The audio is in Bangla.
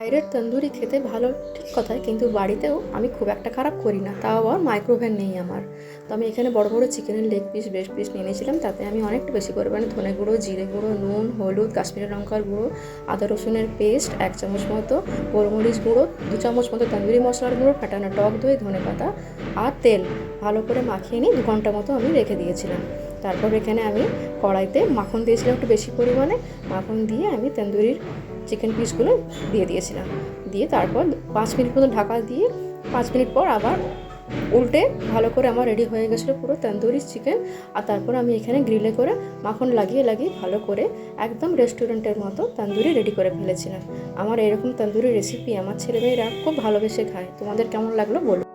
বাইরের তন্দুরি খেতে ভালো ঠিক কথাই, কিন্তু বাড়িতেও আমি খুব একটা খারাপ করি না। তাও আবার মাইক্রোওভেন নেই আমার। তো আমি এখানে বড় বড় চিকেনের লেগ পিস ব্রেস্ট পিস নিয়ে নিয়েছিলাম। তাতে আমি অনেকটা বেশি পরিমাণে ধনে গুঁড়ো, জিরে গুঁড়ো, নুন, হলুদ, কাশ্মীরি লঙ্কার গুঁড়ো, আদা রসুনের পেস্ট 1 চামচ মতো, গোলমরিচ গুঁড়ো 2 চামচ মতো, তন্দুরি মশলার গুঁড়ো, ফাটানো টক দই, ধনেপাতা আর তেল ভালো করে মাখিয়ে নিয়ে 2 ঘন্টা মতো আমি রেখে দিয়েছিলাম। তারপর এখানে আমি কড়াইতে মাখন দিয়েছিলাম একটু বেশি পরিমাণে। মাখন দিয়ে আমি তন্দুরির চিকেন পিসগুলো দিয়ে দিয়েছিলাম। দিয়ে তারপর 5 মিনিট মতো ঢাকা দিয়ে 5 মিনিট পর আবার উল্টে ভালো করে আমার রেডি হয়ে গেছিলো পুরো তন্দুরি চিকেন। আর তারপর আমি এখানে গ্রিলে করে মাখন লাগিয়ে লাগিয়ে ভালো করে একদম রেস্টুরেন্টের মতো তন্দুরি রেডি করে ফেলেছিলাম। আমার এরকম তন্দুরি রেসিপি আমার ছেলেমেয়েরা খুব ভালোবেসে খায়। তোমাদের কেমন লাগলো বলো।